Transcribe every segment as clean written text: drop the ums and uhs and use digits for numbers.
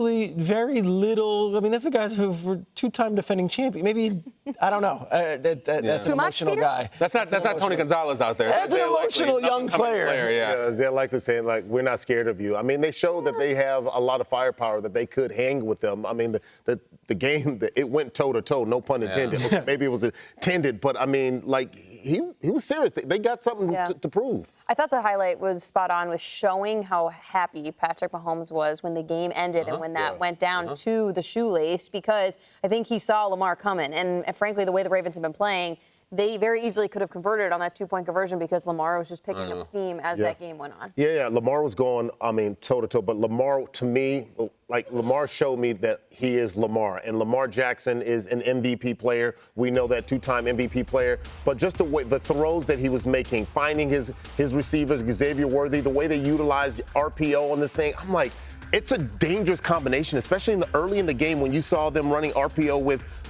relatively very little. I mean, that's the guys who were two-time defending champion. Maybe, I don't know. That's an emotional guy. That's not Tony Gonzalez out there. That's an emotional young player. Yeah, they're likely saying, like, we're not scared of you. I mean, they show that they have a lot of firepower, that they could hang with them. I mean, the game, it went toe-to-toe, no pun intended. Yeah. Okay, maybe it was intended, but, I mean, like, he was serious. They got something to prove. I thought the highlight was spot on, was showing how happy Patrick Mahomes was when the game ended and when that went down to the shoelace, because I think he saw Lamar coming. And frankly, the way the Ravens have been playing, they very easily could have converted on that two-point conversion because Lamar was just picking up steam as that game went on. Yeah, Lamar was going, I mean, toe-to-toe. But Lamar, to me, like, Lamar showed me that he is Lamar. And Lamar Jackson is an MVP player. We know that, two-time MVP player. But just the way, the throws that he was making, finding his receivers, Xavier Worthy, the way they utilized RPO on this thing, I'm like, it's a dangerous combination, especially early in the game when you saw them running RPO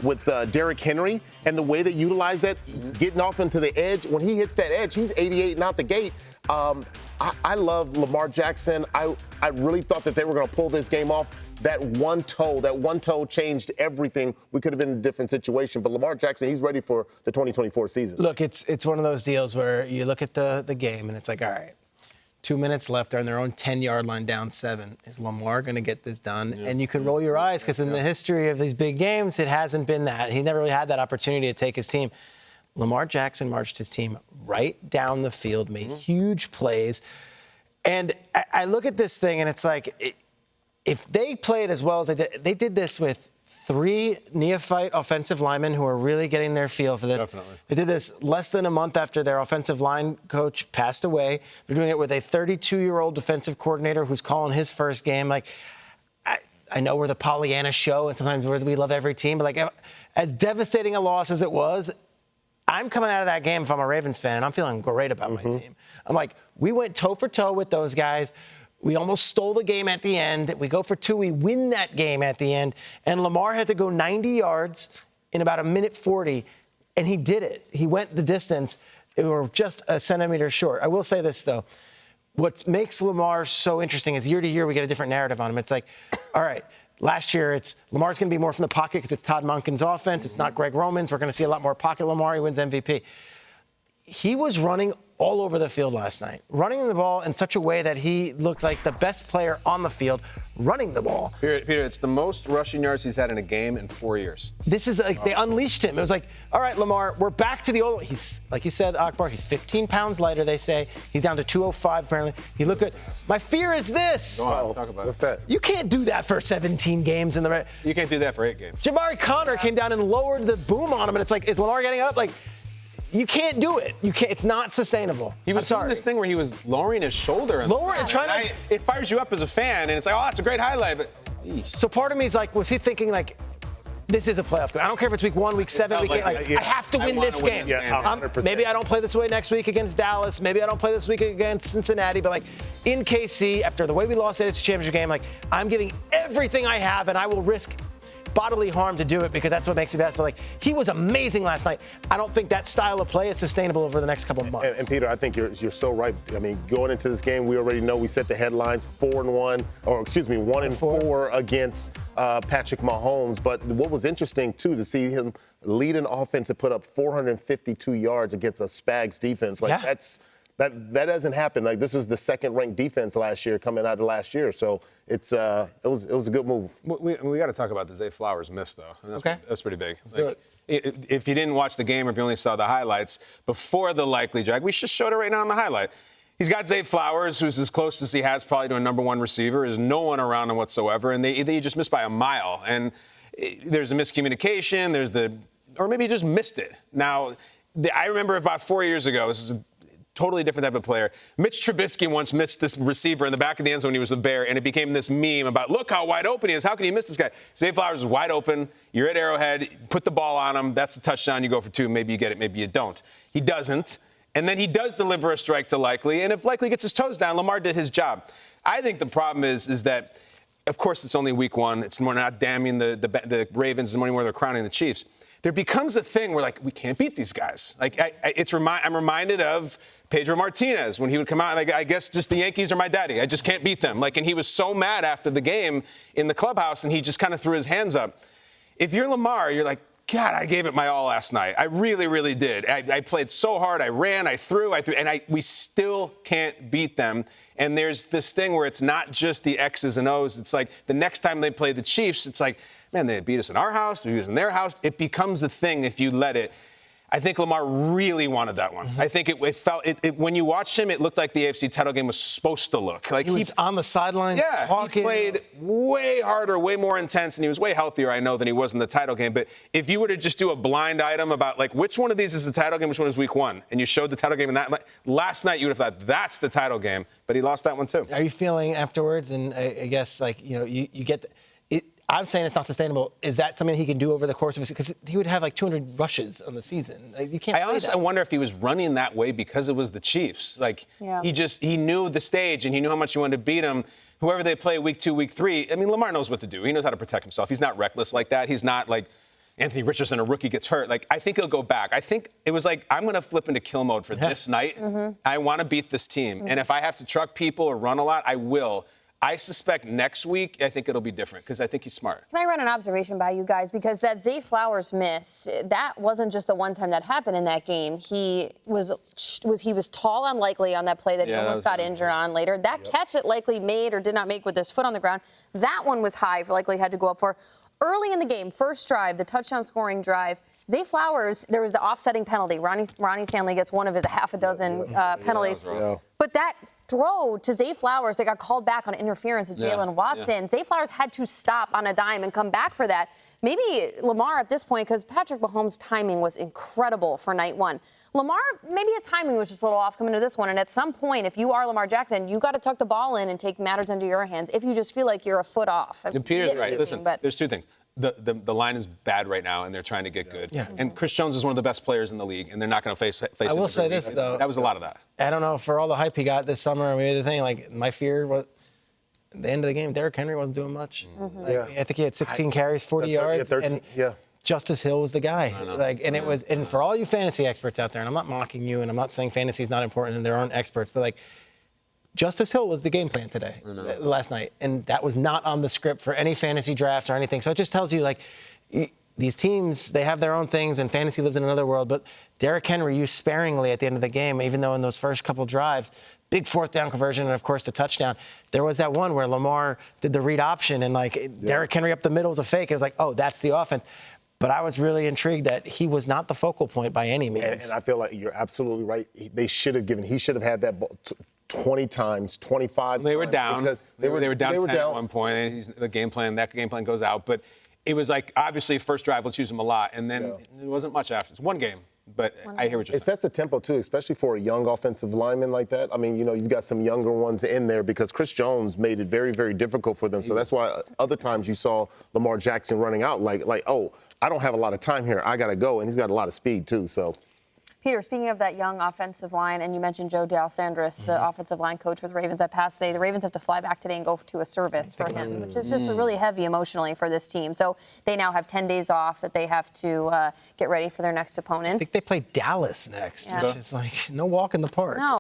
with Derrick Henry, and the way they utilized that, getting off into the edge. When he hits that edge, he's 88 and out the gate. I love Lamar Jackson. I really thought that they were going to pull this game off. That one toe changed everything. We could have been in a different situation. But Lamar Jackson, he's ready for the 2024 season. Look, it's one of those deals where you look at the game and it's like, all right, 2 minutes left. They're on their own 10-yard line, down 7. Is Lamar going to get this done? Yeah. And you can roll your eyes because in the history of these big games, it hasn't been that. He never really had that opportunity to take his team. Lamar Jackson marched his team right down the field, made huge plays. And I look at this thing, and it's like, if they played as well as they did this with 3 neophyte offensive linemen who are really getting their feel for this. Definitely. They did this less than a month after their offensive line coach passed away. They're doing it with a 32-year-old defensive coordinator who's calling his first game. Like, I know we're the Pollyanna show, and sometimes we love every team, but like, as devastating a loss as it was, I'm coming out of that game if I'm a Ravens fan, and I'm feeling great about my team. I'm like, we went toe for toe with those guys. We almost stole the game at the end. We go for 2. We win that game at the end. And Lamar had to go 90 yards in about 1:40, and he did it. He went the distance. They were just a centimeter short. I will say this, though. What makes Lamar so interesting is year to year we get a different narrative on him. It's like, all right, last year it's Lamar's going to be more from the pocket because it's Todd Monken's offense. It's not Greg Roman's. We're going to see a lot more pocket Lamar. He wins MVP. He was running all over the field last night, running the ball in such a way that he looked like the best player on the field running the ball. Peter, it's the most rushing yards he's had in a game in 4 years. This is like they unleashed him. It was like, all right, Lamar, we're back to the old. He's, like you said, Akbar, he's 15 pounds lighter, they say. He's down to 205, apparently. He looked good. My fear is this. Go on, talk about What's that? You can't do that for 17 games in the. You can't do that for 8 games. Jabari Connor came down and lowered the boom on him, and it's like, is Lamar getting up? Like, you can't do it. You can't. It's not sustainable. He was doing this thing where he was lowering his shoulder. And trying to. It fires you up as a fan, and it's like, oh, that's a great highlight. But so part of me is like, was he thinking like, this is a playoff game? I don't care if it's week 1, week 7, week 8. Like, I have to win this game. Maybe I don't play this way next week against Dallas. Maybe I don't play this week against Cincinnati. But like in KC, after the way we lost it, it's a championship game. Like I'm giving everything I have, and I will risk bodily harm to do it because that's what makes me best. But like, he was amazing last night. I don't think that style of play is sustainable over the next couple of months. And Peter, I think you're so right. I mean, going into this game, we already know we set the headlines 4-1, or excuse me, 1-4 against Patrick Mahomes. But what was interesting too to see him lead an offense to put up 452 yards against a Spags defense. Like that doesn't happen. Like this is the second-ranked defense last year, coming out of last year. So it was a good move. We got to talk about the Zay Flowers miss though. That's pretty big. Like, if you didn't watch the game, or if you only saw the highlights before the likely drag, we just showed it right now on the highlight. He's got Zay Flowers, who's as close as he has probably to a number 1 receiver. There's no one around him whatsoever, and they just missed by a mile. And there's a miscommunication. Or maybe he just missed it. Now, I remember about 4 years ago. This is a totally different type of player. Mitch Trubisky once missed this receiver in the back of the end zone when he was a Bear, and it became this meme about, look how wide open he is. How can you miss this guy? Zay Flowers is wide open. You're at Arrowhead. Put the ball on him. That's the touchdown. You go for 2. Maybe you get it. Maybe you don't. He doesn't. And then he does deliver a strike to Likely. And if Likely gets his toes down, Lamar did his job. I think the problem is that, of course, it's only week 1. It's more not damning the Ravens. It's more they're crowning the Chiefs. There becomes a thing where, like, we can't beat these guys. Like, I'm reminded of Pedro Martinez, when he would come out, and I guess just the Yankees are my daddy. I just can't beat them. Like, and he was so mad after the game in the clubhouse, and he just kind of threw his hands up. If you're Lamar, you're like, God, I gave it my all last night. I really, really did. I played so hard. I ran, I threw, and we still can't beat them. And there's this thing where it's not just the X's and O's. It's like the next time they play the Chiefs, it's like, man, they beat us in our house, they beat us in their house. It becomes a thing if you let it. I think Lamar really wanted that one. I think it felt when you watched him, it looked like the AFC title game was supposed to look. Like he was on the sidelines talking. He played way harder, way more intense, and he was way healthier, I know, than he was in the title game. But if you were to just do a blind item about, like, which one of these is the title game, which one is week one, and you showed the title game in that, like, last night you would have thought that's the title game, but he lost that one too. Are you feeling afterwards, and I guess, like, you know, you get it. I'm saying it's not sustainable. Is that something he can do over the course of his? Because he would have like 200 rushes on the season. Like, you can't. I honestly wonder if he was running that way because it was the Chiefs. Like, he knew the stage and he knew how much he wanted to beat him. Whoever they play week 2, week 3. I mean, Lamar knows what to do. He knows how to protect himself. He's not reckless like that. He's not like Anthony Richardson, a rookie, gets hurt. Like, I think he'll go back. I think it was like, I'm going to flip into kill mode for this night. I want to beat this team. And if I have to truck people or run a lot, I will. I suspect next week, I think it'll be different because I think he's smart. Can I run an observation by you guys? Because that Zay Flowers miss, that wasn't just the one time that happened in that game. He was tall and likely on that play that he almost got injured on later. That catch that likely made or did not make with his foot on the ground, that one was high, likely had to go up for. Early in the game, first drive, the touchdown scoring drive, Zay Flowers, there was the offsetting penalty. Ronnie Stanley gets one of his half a dozen penalties. But that throw to Zay Flowers, they got called back on interference of Jalen Watson. Zay Flowers had to stop on a dime and come back for that. Maybe Lamar at this point, because Patrick Mahomes' timing was incredible for night one. Lamar, maybe his timing was just a little off coming to this one. And at some point, if you are Lamar Jackson, you got to tuck the ball in and take matters into your hands if you just feel like you're a foot off. And Peter's right. Listen, there's two things. The line is bad right now, and they're trying to get good. And Chris Jones is one of the best players in the league, and they're not going to face him. I will say this, though. That was a lot of that. I don't know. For all the hype he got this summer, maybe the thing, like, my fear was at the end of the game, Derrick Henry wasn't doing much. I think he had 16 carries, 40 yards. 13, and Justice Hill was the guy. And for all you fantasy experts out there, and I'm not mocking you, and I'm not saying fantasy is not important, and there aren't experts, but, like, Justice Hill was the game plan today, last night, and that was not on the script for any fantasy drafts or anything. So it just tells you, like, these teams, they have their own things, and fantasy lives in another world. But Derrick Henry used sparingly at the end of the game, even though in those first couple drives, big fourth down conversion and, of course, the touchdown. There was that one where Lamar did the read option, and, like, Derrick Henry up the middle was a fake. It was like, oh, that's the offense. But I was really intrigued that he was not the focal point by any means. And I feel like you're absolutely right. He should have had that ball 20 times, 25 They were times down. because They were down 10 at one point, and that game plan goes out. But it was like, obviously, first drive, let's use him a lot. And then it wasn't much after. It's one game. But I hear what you're saying. It sets the tempo, too, especially for a young offensive lineman like that. I mean, you know, you've got some younger ones in there because Chris Jones made it very, very difficult for them. So that's why other times you saw Lamar Jackson running out like, oh, I don't have a lot of time here. I got to go. And he's got a lot of speed, too. So. Peter, speaking of that young offensive line, and you mentioned Joe D'Alessandris, the offensive line coach with the Ravens that passed today. The Ravens have to fly back today and go to a service for him, which is just really heavy emotionally for this team. So they now have 10 days off that they have to get ready for their next opponent. I think they play Dallas next, which is like no walk in the park. No.